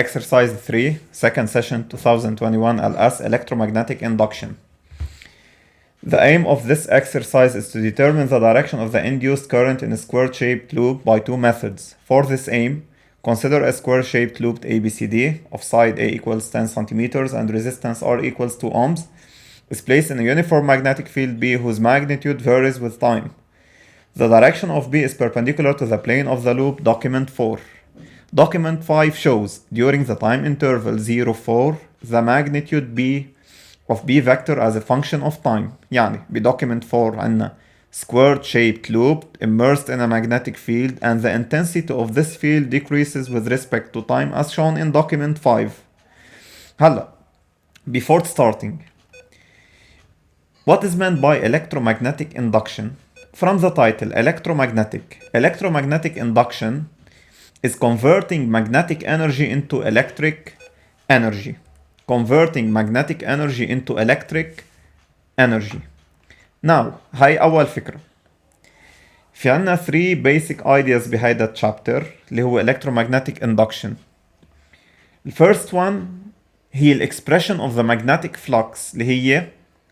Exercise 3, second session 2021 LS Electromagnetic Induction. The aim of this exercise is to determine the direction of the induced current in a square-shaped loop by two methods. For this aim, consider a square-shaped loop ABCD of side A equals 10 centimeters and resistance R equals 2 ohms is placed in a uniform magnetic field B whose magnitude varies with time. The direction of B is perpendicular to the plane of the loop, document 4. Document 5 shows, during the time interval 0, 4, the magnitude B of B vector as a function of time. يعني document 4 عندنا squared shaped loop immersed in a magnetic field and the intensity of this field decreases with respect to time as shown in document 5. هلا, before starting, what is meant by electromagnetic induction? From the title, electromagnetic induction is converting magnetic energy into electric energy. Converting magnetic energy into electric energy. Now, هاي أول فكرة. في عنا 3 basic ideas behind that chapter اللي هو electromagnetic induction. The first one هي expression of the magnetic flux اللي هي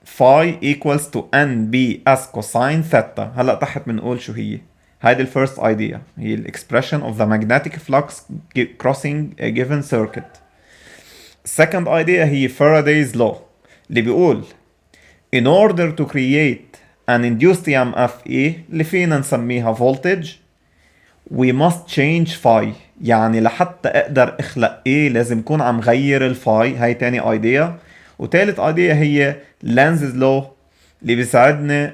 phi equals to NBS cosine theta. هلا تحت بنقول شو هي. هيدي الفيرست idea هي expression of the magnetic flux crossing a given circuit. Second idea هي Faraday's law اللي بيقول in order to create an induced EMF E اللي فينا نسميها voltage we must change phi. يعني لحتى اقدر اخلق E لازم كون عم غير الفاي. هاي تاني idea. وتالت idea هي Lenz's law اللي بيساعدنا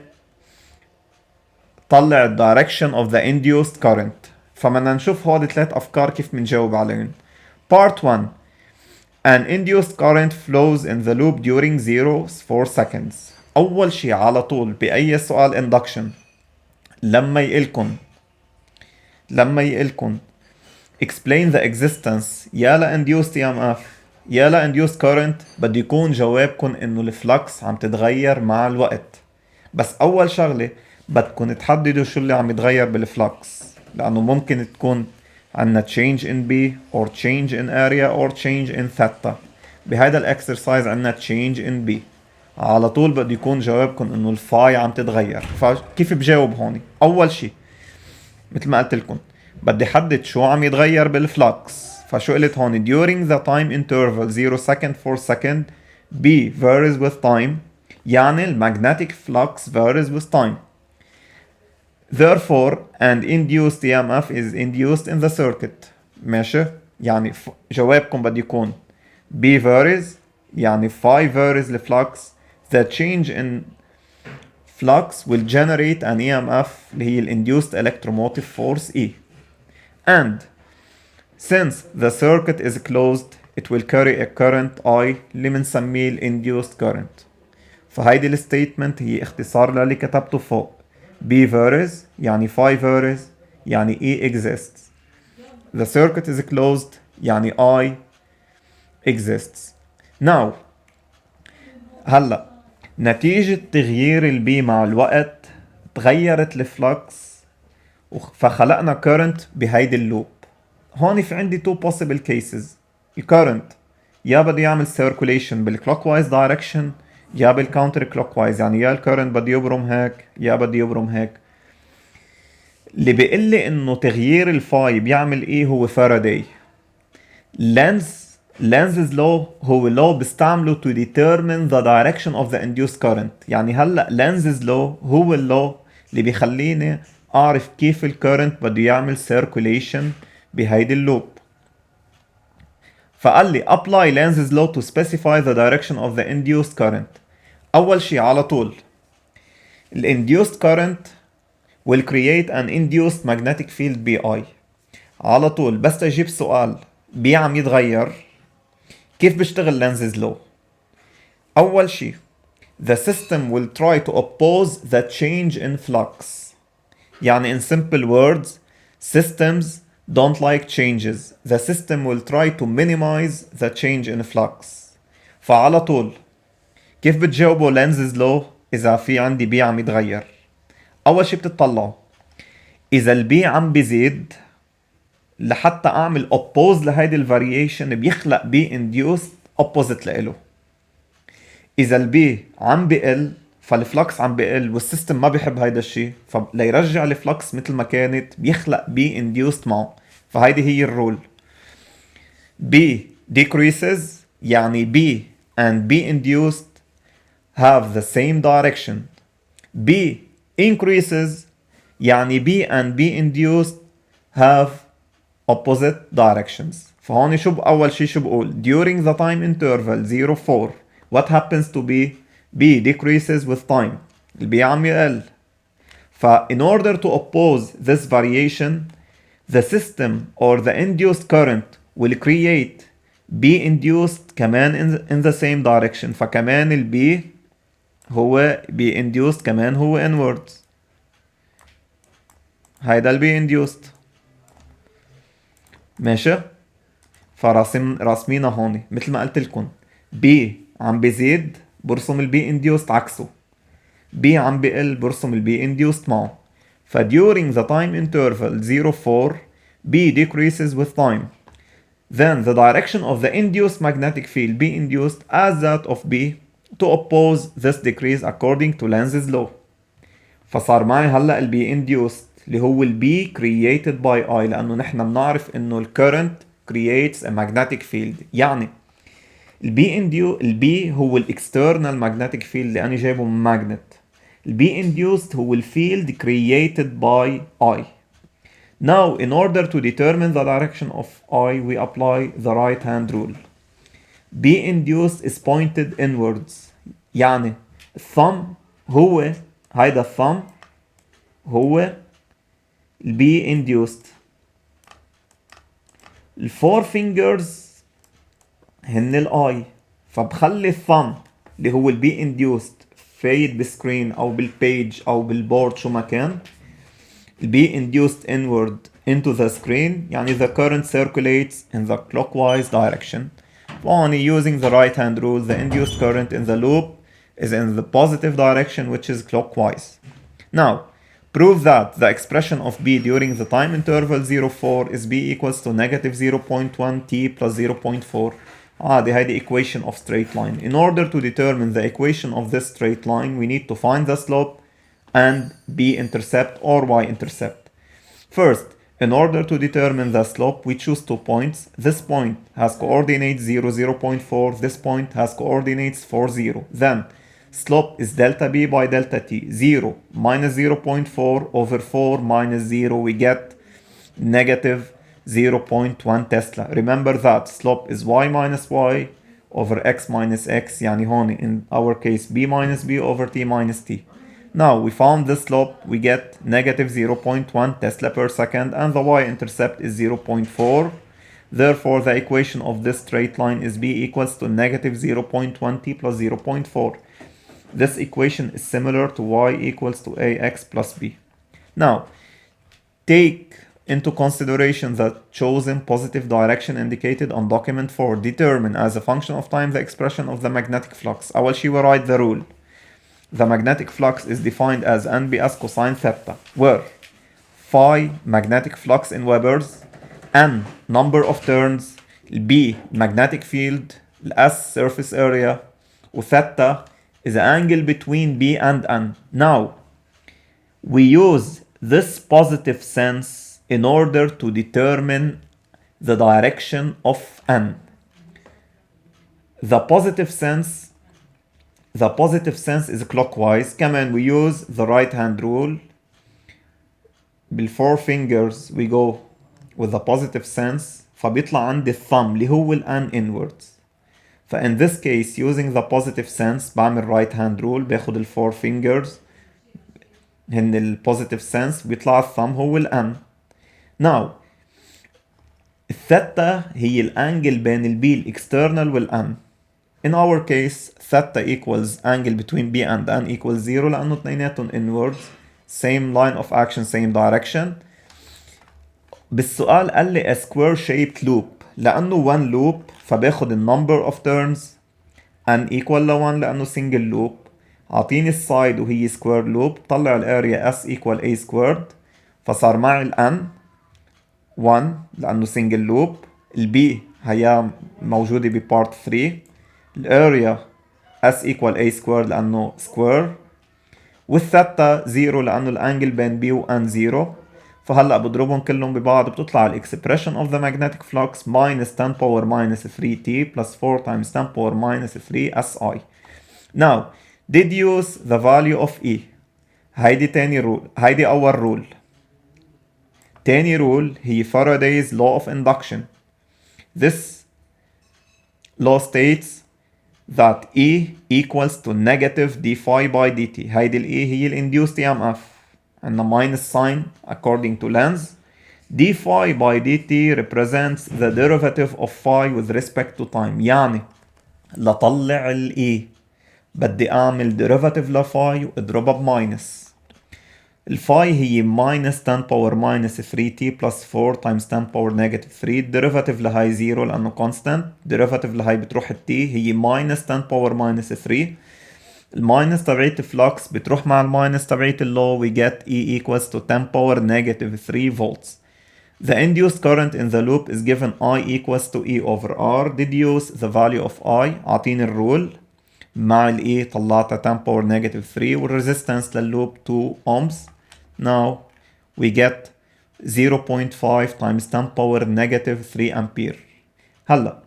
طلع direction of the induced current. فمنا نشوف هودي 3 أفكار كيف منجاوب عليهم. Part 1. An induced current flows in the loop during 4 seconds. أول شي على طول بأي سؤال induction لما يقلكن explain the existence يا لا induced EMF يا لا induced current بده يكون جوابكن إنه الفلكس عم تتغير مع الوقت. بس أول شغلة بدكن تحددوا شو اللي عم يتغير بالفلكس لأنه ممكن تكون عنا change in B or change in area or change in theta. بهذا الاكسرسايز عنا change in B. على طول بده يكون جوابكم انه الفاي عم تتغير. فكيف بجاوب هون؟ اول شيء مثل ما قلت لكم بدي حدد شو عم يتغير بالفلكس. فشو قلت هون؟ during the time interval 0 second 4 second B varies with time. يعني magnetic flux varies with time. Therefore, an induced EMF is induced in the circuit. ماشي؟ يعني جوابكم بده يكون B varies يعني phi varies الفلux. The change in flux will generate an EMF اللي هي induced electromotive force E. And since the circuit is closed, it will carry a current I اللي بنسميه induced current. فهيدي الستيتمنت هي اختصار للي كتبته فوق. B varies يعني phi varies يعني E exists. The circuit is closed يعني I exists. Now هلا نتيجة تغيير البي مع الوقت تغيرت الفلكس فخلقنا current بهيدي اللوب. هون في عندي two possible cases. الكرنت يا بده يعمل circulation بالclockwise direction يا بالcounter clockwise. يعني يا الكرنت بده يبرم هيك يا بده يبرم هيك. اللي بيقول لي انه تغيير الفاي بيعمل ايه هو فاراداي. Lenz's law هو law بستعمله to determine the direction of the induced current. يعني هلا Lenz's law هو اللو اللي بيخليني اعرف كيف الكرنت بده يعمل circulation بهيدي اللوب. فقال لي apply Lenz's law to specify the direction of the induced current. أول شي على طول induced current will create an induced magnetic field BI. على طول بس تجيب سؤال B عم يتغير كيف بيشتغل Lenz's law؟ أول شي the system will try to oppose the change in flux. يعني in simple words systems don't like changes. The system will try to minimize the change in flux. فعلى طول كيف بتجاوبوا Lenz's law إذا في عندي B عم يتغير؟ أول شي بتطلعوا إذا البي عم بيزيد لحتى اعمل oppose لهيدي الفاريشن بيخلق B induced opposite لإله. اذا البي عم بقل فالفلكس عم بقل والسيستم ما بيحب هيدا الشيء، فليرجع الفلكس مثل ما كانت بيخلق B induced معه. فهيدي هي الرول. B decreases يعني B and B induced have the same direction. B increases يعني B and B induced have opposite directions. فهون أول شيء شو بقول during the time interval 0 4 what happens to B? B decreases with time. البي عم يقل. in order to oppose this variation the system or the induced current will create B induced كمان in the same direction. فكمان البي هو B induced كمان هو inwards. هيدا البي induced. ماشي؟ راسمينها هون مثل ما قلت لكم B عم بيزيد برسم البي induced عكسه. B عم بقل برسم البي induced معه. during the time interval 0 4 B decreases with time. Then the direction of the induced magnetic field B induced as that of B to oppose this decrease according to Lenz's law. فصار معي هلا البي induced اللي هو البي created by I لأنه نحن بنعرف إنه current creates a magnetic field. يعني البي هو الاكسترنال magnetic field اللي أنا جايبه من magnet. البي induced هو الفيلد created by I. Now in order to determine the direction of I we apply the right hand rule. B induced is pointed inwards. يعني الثumb هو هيدا الثumb هو البي induced. الفور fingers هن الاي. فبخلي الثumb اللي هو البي induced فايد بالسكرين او بالبيج او بالبورد شو ما كان. البي induced inward into the screen يعني the current circulates in the clockwise direction. Only using the right hand rule the induced current in the loop is in the positive direction which is clockwise. Now prove that the expression of B during the time interval 0 4 is B equals to negative 0.1 t plus 0.4. the equation of straight line. In order to determine the equation of this straight line we need to find the slope and B intercept or Y intercept. First, in order to determine the slope, we choose 2 points. This point has coordinates 0, 0.4. This point has coordinates 4, 0. Then, slope is delta B by delta T. 0 minus 0.4 over 4 minus 0, we get negative 0.1 Tesla. Remember that slope is Y minus Y over X minus X. يعني هون in our case B minus B over T minus T. Now we found the slope, we get negative 0.1 Tesla per second and the y-intercept is 0.4. Therefore the equation of this straight line is B equals to negative 0.1 t plus 0.4. This equation is similar to y equals to ax plus b. Now take into consideration the chosen positive direction indicated on document 4. Determine as a function of time the expression of the magnetic flux. أول شيء we write the rule. The magnetic flux is defined as NBS cosine theta, where phi magnetic flux in Webers, N number of turns, B magnetic field, S surface area, and theta is the angle between B and N. Now, we use this positive sense in order to determine the direction of N. The positive sense is clockwise. كمان we use the right hand rule. بالfour fingers we go with the positive sense. فبيطلع عندي الثumb اللي هو الان inwards. in this case using the positive sense بعمل right hand rule باخد الfour fingers هن البوزيتيف sense بيطلع الثumb هو الان. Now الثيتا هي الانجل بين البي الاكسترنال والان. In our case, theta equals angle between B and N equals 0 لأنه اثنيناتهم inwards, same line of action, same direction. بالسؤال قال لي a square shaped loop لأنه one loop فباخد ال number of turns N equal ل 1 لأنه single loop. عطيني السايد وهي square loop طلع الاريا S equal A squared فصار معي ال N 1 لأنه single loop. البي هي موجودة ببارت 3. الاريا S equal A squared لأنه square. والثيتا 0 لأنه الانجل بين B و N 0. فهلأ بضربهم كلهم ببعض بتطلع ال expression of the magnetic flux minus 10 power minus 3t plus 4 times 10 power minus 3 SI. Now deduce the value of E. هيدي تاني رول، هيدي أول رول. تاني رول هي Faraday's law of induction. This law states that E equals to negative d phi by dt. هيدي ال E هي ال induced EMF and the minus sign according to Lenz. d phi by dt represents the derivative of phi with respect to time. يعني لطلع ال E بدي اعمل derivative لphi واضربها بماينس. الفاي هي minus 10 power minus 3t plus 4 times 10 power negative 3. الديريفاتيف لهي 0 لأنه constant. الديريفاتيف لهي بتروح التي هي minus 10 power minus 3. الماينس تبعية الفلكس بتروح مع الماينس تبعية اللو. we get E equals to 10 power negative 3 volts. The induced current in the loop is given I equals to E over R. Deduce the value of I. أعطيني الرول مع ال E طلعتها 10 power negative 3 والresistance لللوب 2 ohms. Now we get 0.5 times 10 power negative 3 ampere. هلا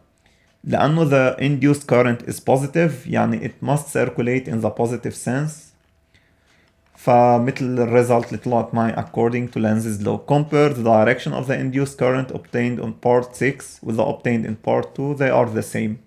لأنه the induced current is positive يعني it must circulate in the positive sense. فمثل الريزلت اللي طلعت معي according to Lenz's law. Compare the direction of the induced current obtained on part 6 with the obtained in part 2. They are the same.